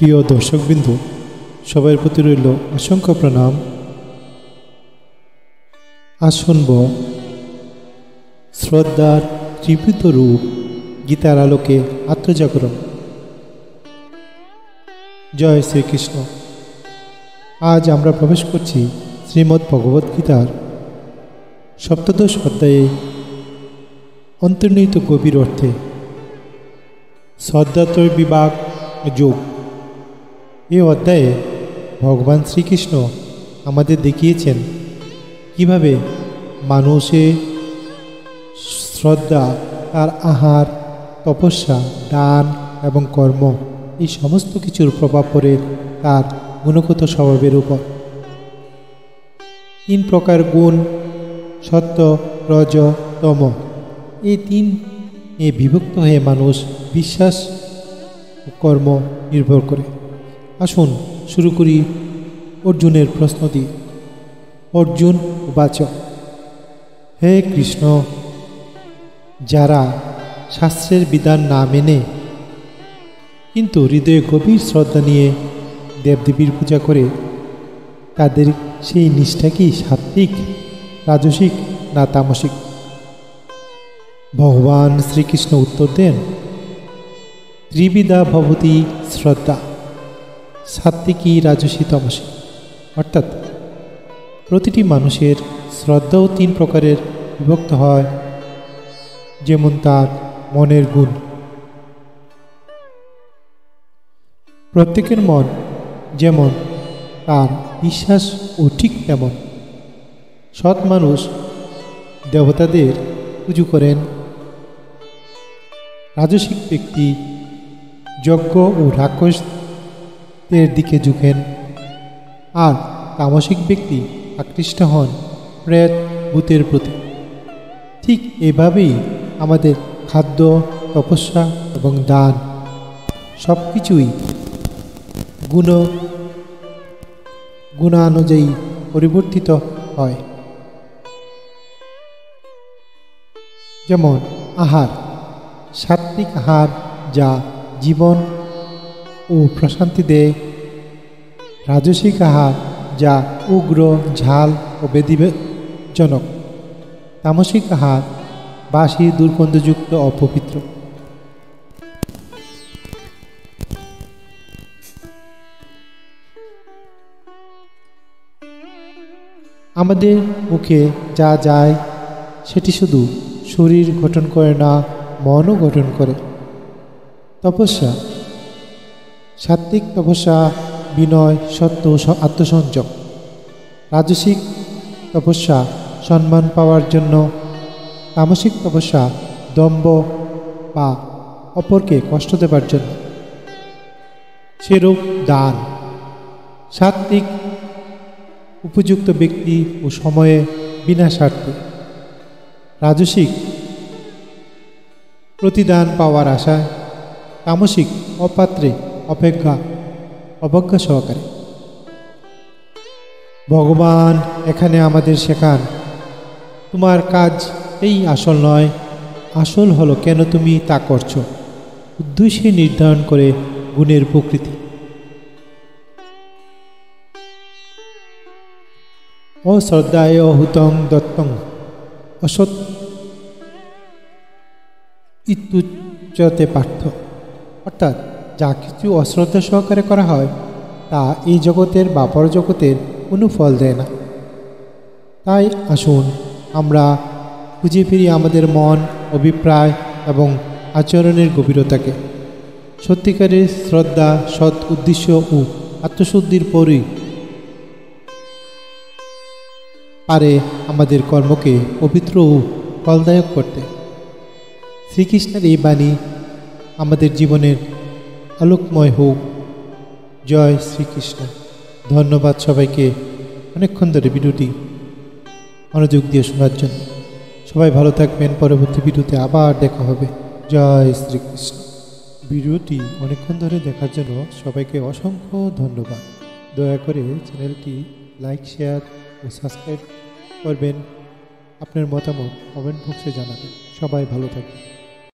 প্রিয় দর্শকবৃন্দ, সবার প্রতি রইল অসংখ্য প্রণাম। আজ শুনব শ্রদ্ধার ত্রিভুত রূপ, গীতার আলোকে আত্মজাগরণ। জয় শ্রীকৃষ্ণ। আজ আমরা প্রবেশ করছি শ্রীমদ্ ভগবদ্গীতার সপ্তদশ অধ্যায়ে অন্তর্নিহিত গভীর অর্থে শ্রদ্ধাত্রয় বিভাগ যোগ। এই অধ্যায়ে ভগবান শ্রীকৃষ্ণ আমাদের দেখিয়েছেন কিভাবে মানুষের শ্রদ্ধা, তার আহার, তপস্যা, দান এবং কর্ম এই সমস্ত কিছুর প্রভাব পড়ে তার গুণগত স্বভাবের উপর। 3 প্রকার গুণ, সত্য, রজ, তম, এই 3 এ বিভক্ত হয়ে মানুষ বিশ্বাস ও কর্ম নির্ভর করে। আসুন শুরু করি অর্জুনের প্রশ্ন দিয়ে। অর্জুন উবাচ, হে কৃষ্ণ, যারা শাস্ত্রের বিধান না মেনে কিন্তু হৃদয়ে গভীর শ্রদ্ধা নিয়ে দেবদেবীর পূজা করে, তাদের সেই নিষ্ঠা কি সাত্ত্বিক, রাজসিক না তামসিক? ভগবান শ্রীকৃষ্ণ উত্তর দেন, ত্রিবিধা ভবতি শ্রদ্ধা, সাত্ত্বিকী, রাজসী, তামসী। অর্থাৎ প্রতিটি মানুষের শ্রদ্ধাও 3 প্রকারের বিভক্ত হয়, যেমন তার মনের গুণ। প্রত্যেকের মন যেমন তার বিশ্বাস ও ঠিক তেমন। সৎ মানুষ দেবতাদের পুজো করেন, রাজসিক ব্যক্তি যজ্ঞ ও রাক্ষসদের দিকে ঝুঁকেন, আর তামসিক ব্যক্তি আকৃষ্ট হন প্রেত, ভূতের প্রতি। ঠিক এভাবেই আমাদের খাদ্য, তপস্যা এবং দান সব কিছুই গুণানুযায়ী পরিবর্তিত হয়। যেমন আহার, সাত্ত্বিক আহার যা জীবন ও প্রশান্তি দেয়, রাজসিক আহার যা উগ্র, ঝাল ও বেদীজনক, তামসিক আহার বাসি, দুর্গন্ধযুক্ত, অপবিত্র। আমাদের মুখে যা যায় সেটি শুধু শরীর গঠন করে না, মনও গঠন করে। তপস্যা, সাত্ত্বিক তপস্যা বিনয়, সত্য, আত্মসংযম। রাজসিক তপস্যা সম্মান পাওয়ার জন্য, তামসিক তপস্যা দম্ভ বা অপরকে কষ্ট দেবার জন্য। সেরূপ দান, সাত্ত্বিক উপযুক্ত ব্যক্তি ও সময়ে বিনা স্বার্থে, রাজসিক প্রতিদান পাওয়ার আশায়, তামসিক অপাত্রে অবজ্ঞা সহকারে। ভগবান এখানে আমাদের শেখান, তোমার কাজ এই আসল নয়, আসল হলো কেন তুমি তা করছো। উদ্দেশ্যে নির্ধারণ করে গুণের প্রকৃতি। অশ্রদ্ধায় হুতং দত্তং অসৎ ইত্যুচ্যতে পার্থ। অর্থাৎ যা কিছু অশ্রদ্ধা সহকারে করা হয় তা এই জগতের বা পরজগতের কোনো ফল দেয় না। তাই আসুন আমরা খুঁজে ফিরি আমাদের মন, অভিপ্রায় এবং আচরণের গভীরতাকে। সত্যিকারের শ্রদ্ধা সৎ উদ্দেশ্য ও আত্মশুদ্ধির পরই পারে আমাদের কর্মকে পবিত্র ও ফলদায়ক করতে। শ্রীকৃষ্ণের এই বাণী আমাদের জীবনের আলোকময় হোক। জয় শ্রীকৃষ্ণ। ধন্যবাদ সবাইকে অনেকক্ষণ ধরে ভিডিওটি মনোযোগ দিয়ে শোনার জন্য। সবাই ভালো থাকবেন। পরবর্তী ভিডিওতে আবার দেখা হবে। জয় শ্রীকৃষ্ণ। ভিডিওটি অনেকক্ষণ ধরে দেখার জন্য সবাইকে অসংখ্য ধন্যবাদ। দয়া করে চ্যানেলটি লাইক, শেয়ার ও সাবস্ক্রাইব করবেন। আপনার মতামত কমেন্ট বক্সে জানাবেন। সবাই ভালো থাকবেন।